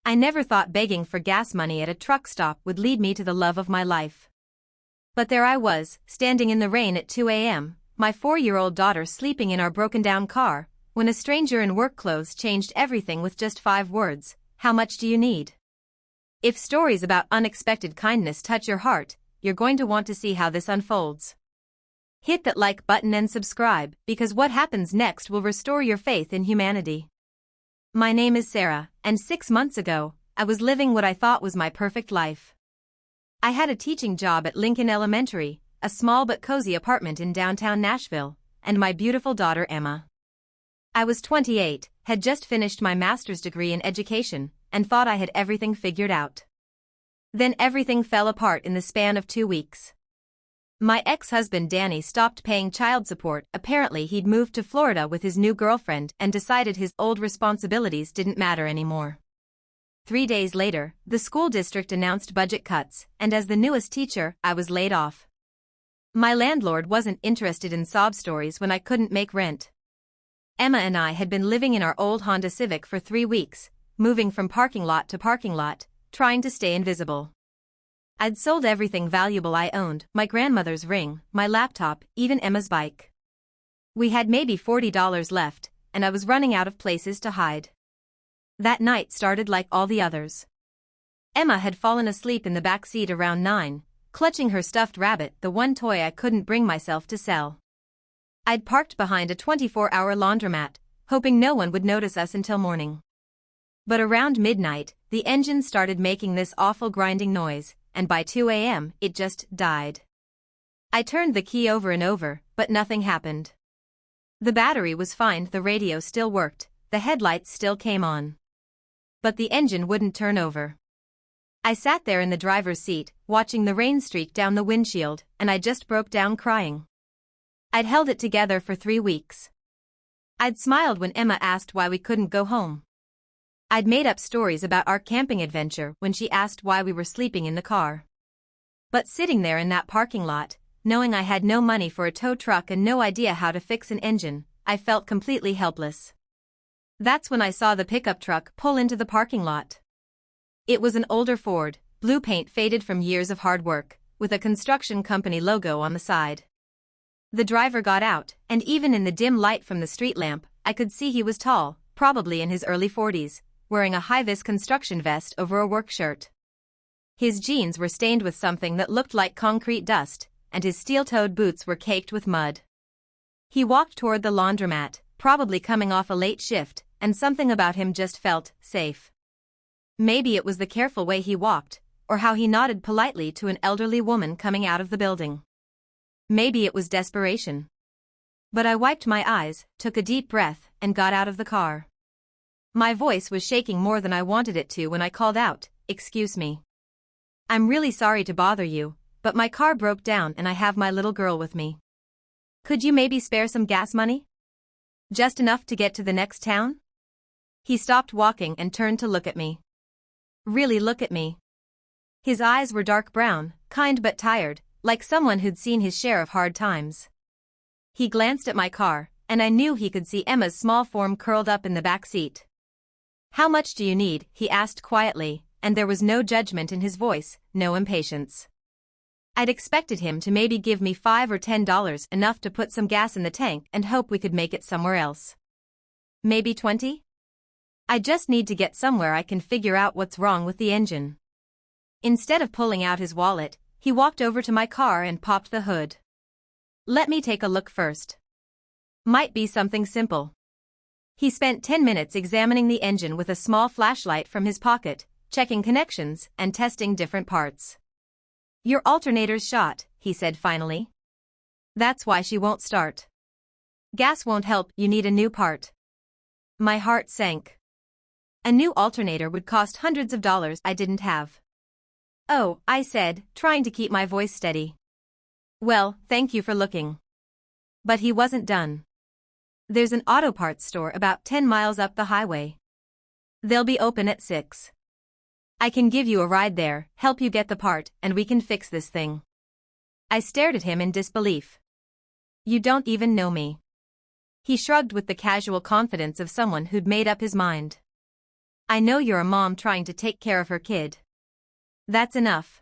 I never thought begging for gas money at a truck stop would lead me to the love of my life. But there I was, standing in the rain at 2 a.m., my 4-year-old daughter sleeping in our broken-down car, when a stranger in work clothes changed everything with just 5 words, "How much do you need?" If stories about unexpected kindness touch your heart, you're going to want to see how this unfolds. Hit that like button and subscribe, because what happens next will restore your faith in humanity. My name is Sarah, and 6 months ago, I was living what I thought was my perfect life. I had a teaching job at Lincoln Elementary, a small but cozy apartment in downtown Nashville, and my beautiful daughter Emma. I was 28, had just finished my master's degree in education, and thought I had everything figured out. Then everything fell apart in the span of 2 weeks. My ex-husband Danny stopped paying child support. Apparently he'd moved to Florida with his new girlfriend and decided his old responsibilities didn't matter anymore. 3 days later, the school district announced budget cuts, and as the newest teacher, I was laid off. My landlord wasn't interested in sob stories when I couldn't make rent. Emma and I had been living in our old Honda Civic for 3 weeks, moving from parking lot to parking lot, trying to stay invisible. I'd sold everything valuable I owned, my grandmother's ring, my laptop, even Emma's bike. We had maybe $40 left, and I was running out of places to hide. That night started like all the others. Emma had fallen asleep in the back seat around 9, clutching her stuffed rabbit, the one toy I couldn't bring myself to sell. I'd parked behind a 24-hour laundromat, hoping no one would notice us until morning. But around midnight, the engine started making this awful grinding noise, and by 2 a.m., it just died. I turned the key over and over, but nothing happened. The battery was fine, the radio still worked, the headlights still came on. But the engine wouldn't turn over. I sat there in the driver's seat, watching the rain streak down the windshield, and I just broke down crying. I'd held it together for 3 weeks. I'd smiled when Emma asked why we couldn't go home. I'd made up stories about our camping adventure when she asked why we were sleeping in the car. But sitting there in that parking lot, knowing I had no money for a tow truck and no idea how to fix an engine, I felt completely helpless. That's when I saw the pickup truck pull into the parking lot. It was an older Ford, blue paint faded from years of hard work, with a construction company logo on the side. The driver got out, and even in the dim light from the street lamp, I could see he was tall, probably in his early 40s, wearing a high-vis construction vest over a work shirt. His jeans were stained with something that looked like concrete dust, and his steel-toed boots were caked with mud. He walked toward the laundromat, probably coming off a late shift, and something about him just felt safe. Maybe it was the careful way he walked, or how he nodded politely to an elderly woman coming out of the building. Maybe it was desperation. But I wiped my eyes, took a deep breath, and got out of the car. My voice was shaking more than I wanted it to when I called out, "Excuse me. I'm really sorry to bother you, but my car broke down and I have my little girl with me. Could you maybe spare some gas money? Just enough to get to the next town?" He stopped walking and turned to look at me. Really look at me. His eyes were dark brown, kind but tired, like someone who'd seen his share of hard times. He glanced at my car, and I knew he could see Emma's small form curled up in the back seat. "How much do you need?" he asked quietly, and there was no judgment in his voice, no impatience. I'd expected him to maybe give me $5 or $10, enough to put some gas in the tank and hope we could make it somewhere else. Maybe 20? I just need to get somewhere I can figure out what's wrong with the engine. Instead of pulling out his wallet, he walked over to my car and popped the hood. "Let me take a look first. Might be something simple." He spent 10 minutes examining the engine with a small flashlight from his pocket, checking connections and testing different parts. "Your alternator's shot," he said finally. "That's why she won't start. Gas won't help, you need a new part." My heart sank. A new alternator would cost hundreds of dollars I didn't have. "Oh," I said, trying to keep my voice steady. "Well, thank you for looking." But he wasn't done. "There's an auto parts store about 10 miles up the highway. They'll be open at 6. I can give you a ride there, help you get the part, and we can fix this thing." I stared at him in disbelief. "You don't even know me." He shrugged with the casual confidence of someone who'd made up his mind. I know you're a mom trying to take care of her kid. That's enough.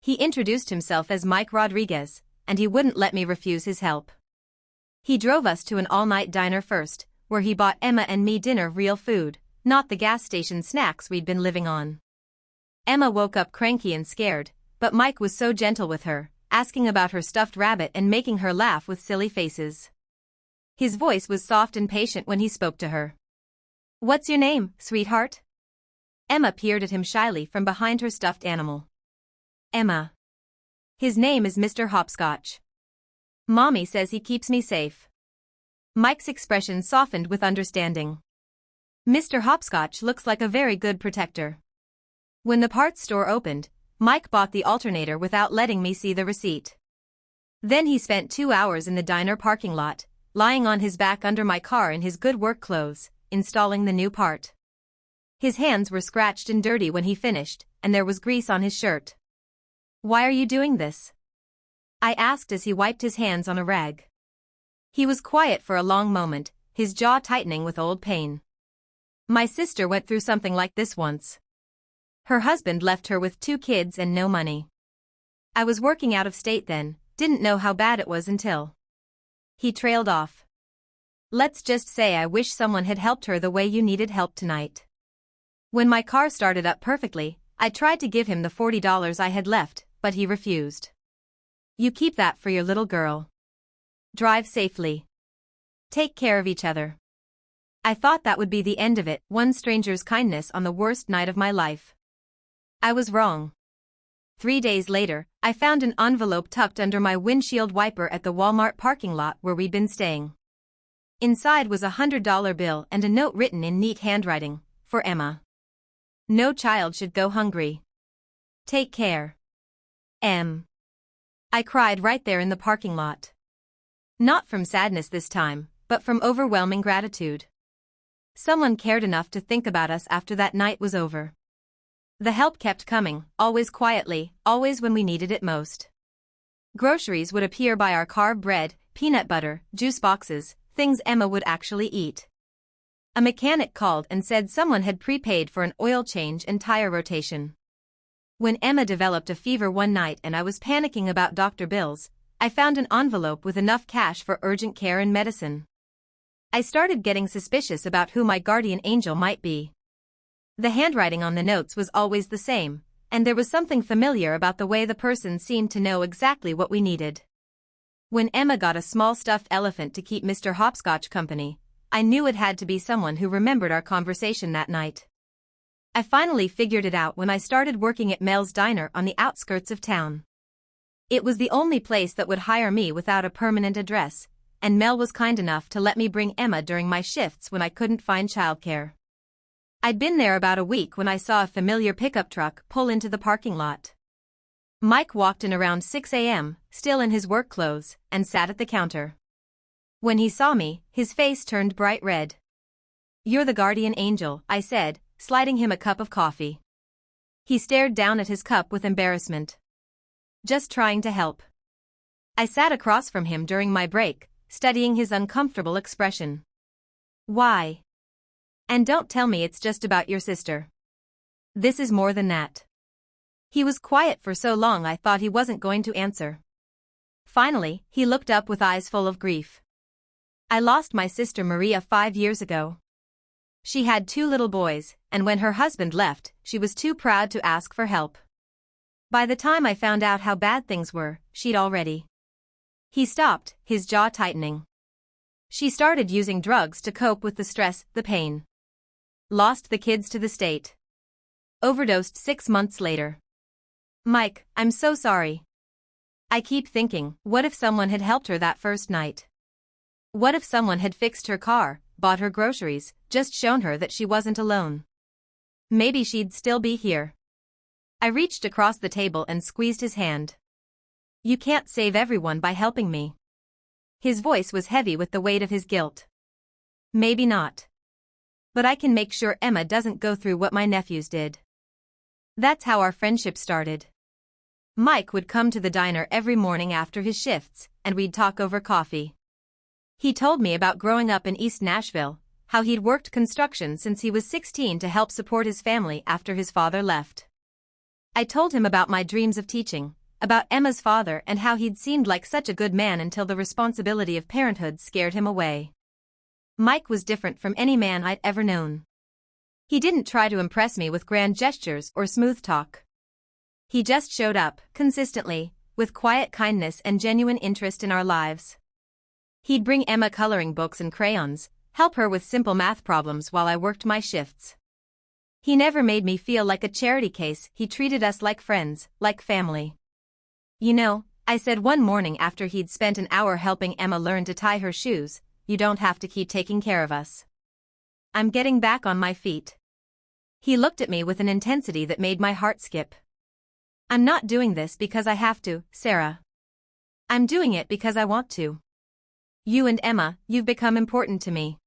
He introduced himself as Mike Rodriguez, and he wouldn't let me refuse his help. He drove us to an all-night diner first, where he bought Emma and me dinner, real food, not the gas station snacks we'd been living on. Emma woke up cranky and scared, but Mike was so gentle with her, asking about her stuffed rabbit and making her laugh with silly faces. His voice was soft and patient when he spoke to her. "What's your name, sweetheart?" Emma peered at him shyly from behind her stuffed animal. "Emma. His name is Mr. Hopscotch. Mommy says he keeps me safe." Mike's expression softened with understanding. "Mr. Hopscotch looks like a very good protector." When the parts store opened, Mike bought the alternator without letting me see the receipt. Then he spent 2 hours in the diner parking lot, lying on his back under my car in his good work clothes, installing the new part. His hands were scratched and dirty when he finished, and there was grease on his shirt. "Why are you doing this?" I asked as he wiped his hands on a rag. He was quiet for a long moment, his jaw tightening with old pain. "My sister went through something like this once. Her husband left her with 2 kids and no money. I was working out of state then, didn't know how bad it was until..." He trailed off. "Let's just say I wish someone had helped her the way you needed help tonight." When my car started up perfectly, I tried to give him the $40 I had left, but he refused. "You keep that for your little girl. Drive safely. Take care of each other." I thought that would be the end of it, one stranger's kindness on the worst night of my life. I was wrong. 3 days later, I found an envelope tucked under my windshield wiper at the Walmart parking lot where we'd been staying. Inside was a $100 bill and a note written in neat handwriting, "For Emma. No child should go hungry. Take care. M." I cried right there in the parking lot. Not from sadness this time, but from overwhelming gratitude. Someone cared enough to think about us after that night was over. The help kept coming, always quietly, always when we needed it most. Groceries would appear by our car: bread, peanut butter, juice boxes, things Emma would actually eat. A mechanic called and said someone had prepaid for an oil change and tire rotation. When Emma developed a fever one night and I was panicking about doctor bills, I found an envelope with enough cash for urgent care and medicine. I started getting suspicious about who my guardian angel might be. The handwriting on the notes was always the same, and there was something familiar about the way the person seemed to know exactly what we needed. When Emma got a small stuffed elephant to keep Mr. Hopscotch company, I knew it had to be someone who remembered our conversation that night. I finally figured it out when I started working at Mel's Diner on the outskirts of town. It was the only place that would hire me without a permanent address, and Mel was kind enough to let me bring Emma during my shifts when I couldn't find childcare. I'd been there about a week when I saw a familiar pickup truck pull into the parking lot. Mike walked in around 6 a.m., still in his work clothes, and sat at the counter. When he saw me, his face turned bright red. "You're the guardian angel," I said, sliding him a cup of coffee. He stared down at his cup with embarrassment. "Just trying to help." I sat across from him during my break, studying his uncomfortable expression. "Why? And don't tell me it's just about your sister. This is more than that." He was quiet for so long I thought he wasn't going to answer. Finally, he looked up with eyes full of grief. "I lost my sister Maria 5 years ago. She had 2 little boys, and when her husband left, she was too proud to ask for help. By the time I found out how bad things were, she'd already..." He stopped, his jaw tightening. "She started using drugs to cope with the stress, the pain. Lost the kids to the state. Overdosed 6 months later. Mike, I'm so sorry. I keep thinking, what if someone had helped her that first night? What if someone had fixed her car, bought her groceries, just shown her that she wasn't alone? Maybe she'd still be here." I reached across the table and squeezed his hand. "You can't save everyone by helping me." His voice was heavy with the weight of his guilt. "Maybe not. But I can make sure Emma doesn't go through what my nephews did." That's how our friendship started. Mike would come to the diner every morning after his shifts, and we'd talk over coffee. He told me about growing up in East Nashville, how he'd worked construction since he was 16 to help support his family after his father left. I told him about my dreams of teaching, about Emma's father and how he'd seemed like such a good man until the responsibility of parenthood scared him away. Mike was different from any man I'd ever known. He didn't try to impress me with grand gestures or smooth talk. He just showed up, consistently, with quiet kindness and genuine interest in our lives. He'd bring Emma coloring books and crayons, help her with simple math problems while I worked my shifts. He never made me feel like a charity case. He treated us like friends, like family. "You know," I said one morning after he'd spent an hour helping Emma learn to tie her shoes, "you don't have to keep taking care of us. I'm getting back on my feet." He looked at me with an intensity that made my heart skip. "I'm not doing this because I have to, Sarah. I'm doing it because I want to. You and Emma, you've become important to me."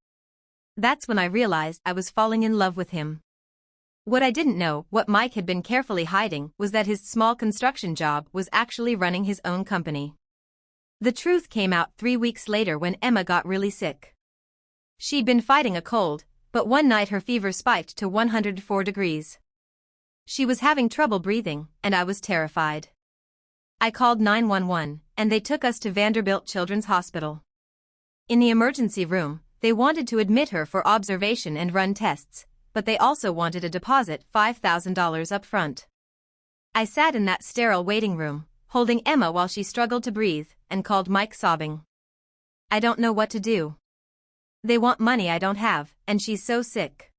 That's when I realized I was falling in love with him. What I didn't know, what Mike had been carefully hiding, was that his small construction job was actually running his own company. The truth came out 3 weeks later when Emma got really sick. She'd been fighting a cold, but one night her fever spiked to 104 degrees. She was having trouble breathing, and I was terrified. I called 911, and they took us to Vanderbilt Children's Hospital. In the emergency room, they wanted to admit her for observation and run tests, but they also wanted a deposit, $5,000 up front. I sat in that sterile waiting room, holding Emma while she struggled to breathe, and called Mike sobbing. "I don't know what to do. They want money I don't have, and she's so sick."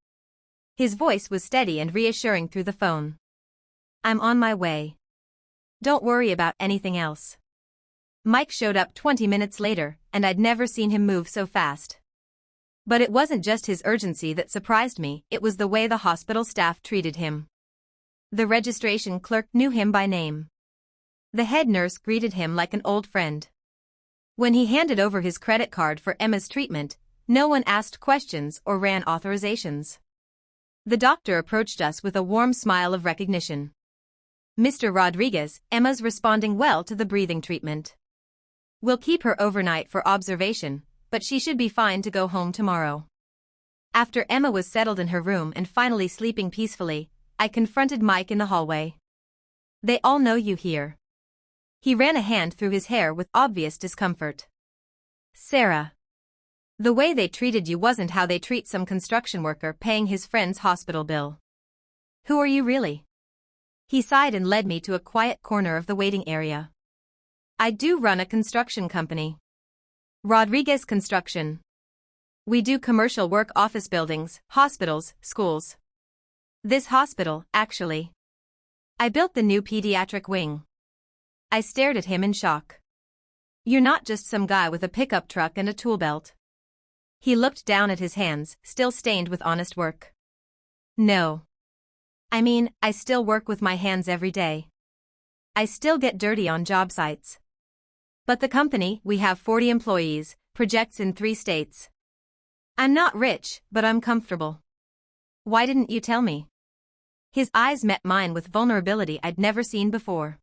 His voice was steady and reassuring through the phone. "I'm on my way. Don't worry about anything else." Mike showed up 20 minutes later, and I'd never seen him move so fast. But it wasn't just his urgency that surprised me, it was the way the hospital staff treated him. The registration clerk knew him by name. The head nurse greeted him like an old friend. When he handed over his credit card for Emma's treatment, no one asked questions or ran authorizations. The doctor approached us with a warm smile of recognition. "Mr. Rodriguez, Emma's responding well to the breathing treatment. We'll keep her overnight for observation, but she should be fine to go home tomorrow." After Emma was settled in her room and finally sleeping peacefully, I confronted Mike in the hallway. "They all know you here." He ran a hand through his hair with obvious discomfort. "Sarah, the way they treated you wasn't how they treat some construction worker paying his friend's hospital bill. Who are you really?" He sighed and led me to a quiet corner of the waiting area. "I do run a construction company. Rodriguez Construction. We do commercial work, office buildings, hospitals, schools. This hospital, actually. I built the new pediatric wing." I stared at him in shock. "You're not just some guy with a pickup truck and a tool belt." He looked down at his hands, still stained with honest work. "No. I mean, I still work with my hands every day. I still get dirty on job sites. But the company, we have 40 employees, projects in 3 states. I'm not rich, but I'm comfortable. Why didn't you tell me?" His eyes met mine with vulnerability I'd never seen before.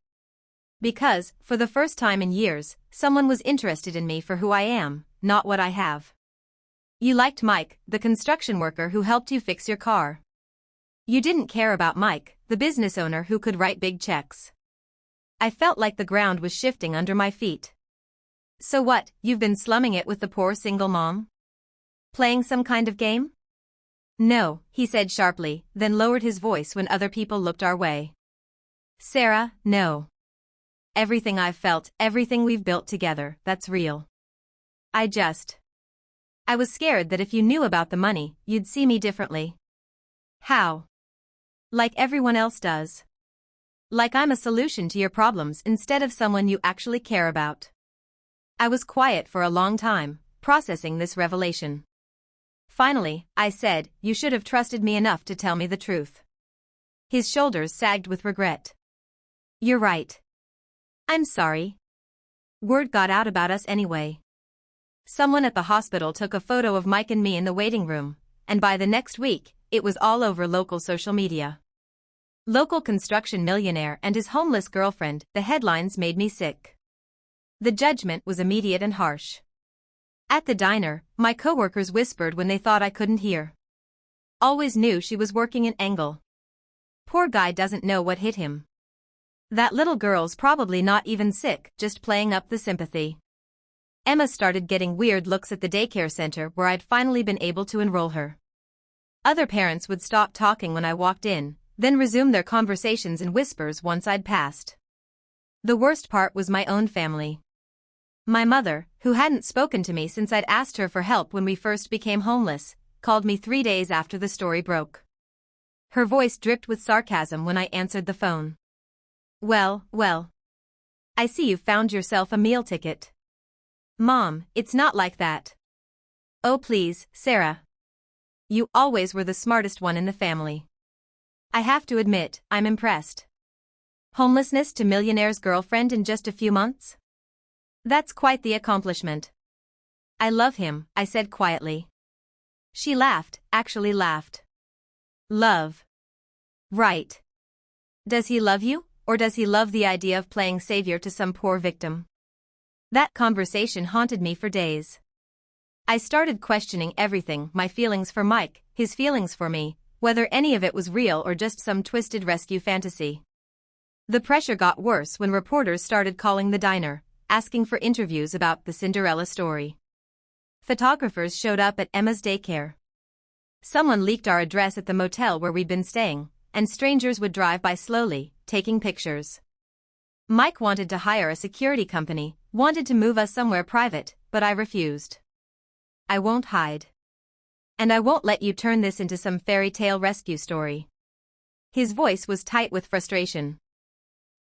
"Because, for the first time in years, someone was interested in me for who I am, not what I have. You liked Mike, the construction worker who helped you fix your car. You didn't care about Mike, the business owner who could write big checks." I felt like the ground was shifting under my feet. "So what, you've been slumming it with the poor single mom? Playing some kind of game?" "No," he said sharply, then lowered his voice when other people looked our way. "Sarah, no. Everything I've felt, everything we've built together, that's real. I was scared that if you knew about the money, you'd see me differently." "How?" "Like everyone else does. Like I'm a solution to your problems instead of someone you actually care about." I was quiet for a long time, processing this revelation. Finally, I said, "You should have trusted me enough to tell me the truth." His shoulders sagged with regret. "You're right. I'm sorry. Word got out about us anyway. Someone at the hospital took a photo of Mike and me in the waiting room, and by the next week, it was all over local social media. Local construction millionaire and his homeless girlfriend, the headlines made me sick. The judgment was immediate and harsh. At the diner, my coworkers whispered when they thought I couldn't hear. Always knew she was working an angle. Poor guy doesn't know what hit him. That little girl's probably not even sick, just playing up the sympathy. Emma started getting weird looks at the daycare center where I'd finally been able to enroll her. Other parents would stop talking when I walked in, then resume their conversations in whispers once I'd passed. The worst part was my own family. My mother, who hadn't spoken to me since I'd asked her for help when we first became homeless, called me 3 days after the story broke. Her voice dripped with sarcasm when I answered the phone. Well. I see you've found yourself a meal ticket. Mom, it's not like that. Oh please, Sarah. You always were the smartest one in the family. I have to admit, I'm impressed. Homelessness to millionaire's girlfriend in just a few months? That's quite the accomplishment. I love him, I said quietly. She laughed, actually laughed. Love. Right. Does he love you, or does he love the idea of playing savior to some poor victim? That conversation haunted me for days. I started questioning everything, my feelings for Mike, his feelings for me, whether any of it was real or just some twisted rescue fantasy. The pressure got worse when reporters started calling the diner, asking for interviews about the Cinderella story. Photographers showed up at Emma's daycare. Someone leaked our address at the motel where we'd been staying, and strangers would drive by slowly, taking pictures. Mike wanted to hire a security company, wanted to move us somewhere private, but I refused. I won't hide. And I won't let you turn this into some fairy tale rescue story. His voice was tight with frustration.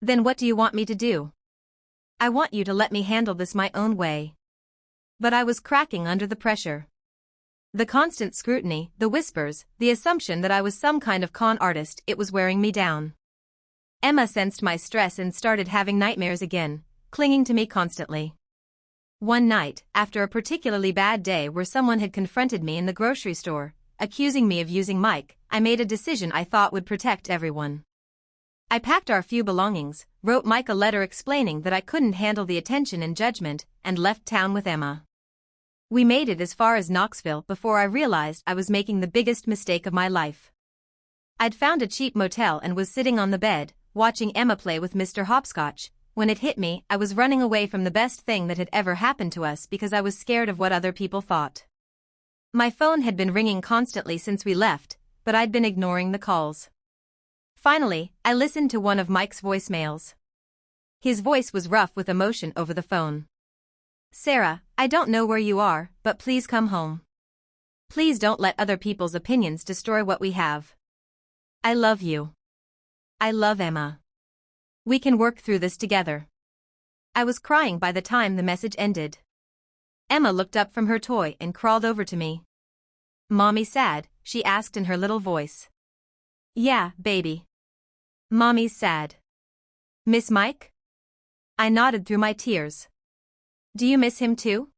Then what do you want me to do? I want you to let me handle this my own way. But I was cracking under the pressure. The constant scrutiny, the whispers, the assumption that I was some kind of con artist, it was wearing me down. Emma sensed my stress and started having nightmares again, clinging to me constantly. One night, after a particularly bad day where someone had confronted me in the grocery store, accusing me of using Mike, I made a decision I thought would protect everyone. I packed our few belongings, wrote Mike a letter explaining that I couldn't handle the attention and judgment, and left town with Emma. We made it as far as Knoxville before I realized I was making the biggest mistake of my life. I'd found a cheap motel and was sitting on the bed, watching Emma play with Mr. Hopscotch. When it hit me, I was running away from the best thing that had ever happened to us because I was scared of what other people thought. My phone had been ringing constantly since we left, but I'd been ignoring the calls. Finally, I listened to one of Mike's voicemails. His voice was rough with emotion over the phone. Sarah, I don't know where you are, but please come home. Please don't let other people's opinions destroy what we have. I love you. I love Emma. We can work through this together. I was crying by the time the message ended. Emma looked up from her toy and crawled over to me. Mommy sad? She asked in her little voice. Yeah, baby. Mommy's sad. Miss Mike? I nodded through my tears. Do you miss him too?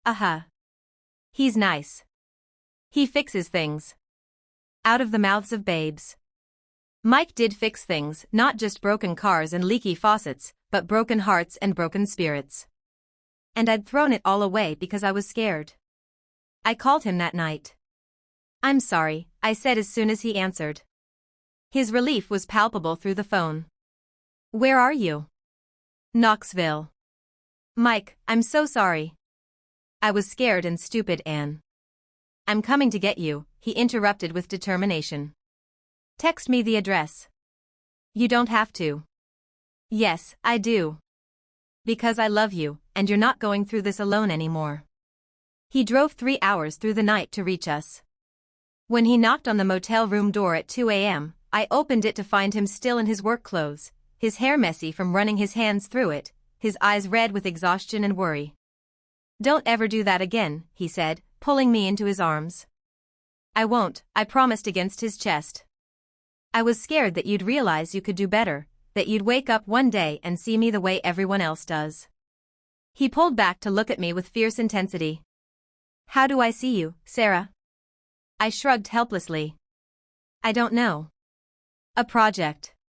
Uh-huh. He's nice. He fixes things. Out of the mouths of babes. Mike did fix things, not just broken cars and leaky faucets, but broken hearts and broken spirits. And I'd thrown it all away because I was scared. I called him that night. I'm sorry, I said as soon as he answered. His relief was palpable through the phone. Where are you? Knoxville. Mike, I'm so sorry. I was scared and stupid, Anne. I'm coming to get you, he interrupted with determination. Text me the address. You don't have to. Yes, I do. Because I love you, and you're not going through this alone anymore. He drove 3 hours through the night to reach us. When he knocked on the motel room door at 2 a.m., I opened it to find him still in his work clothes, his hair messy from running his hands through it, his eyes red with exhaustion and worry. Don't ever do that again, he said, pulling me into his arms. I won't, I promised against his chest. I was scared that you'd realize you could do better, that you'd wake up one day and see me the way everyone else does. He pulled back to look at me with fierce intensity. How do I see you, Sarah? I shrugged helplessly. I don't know. A project.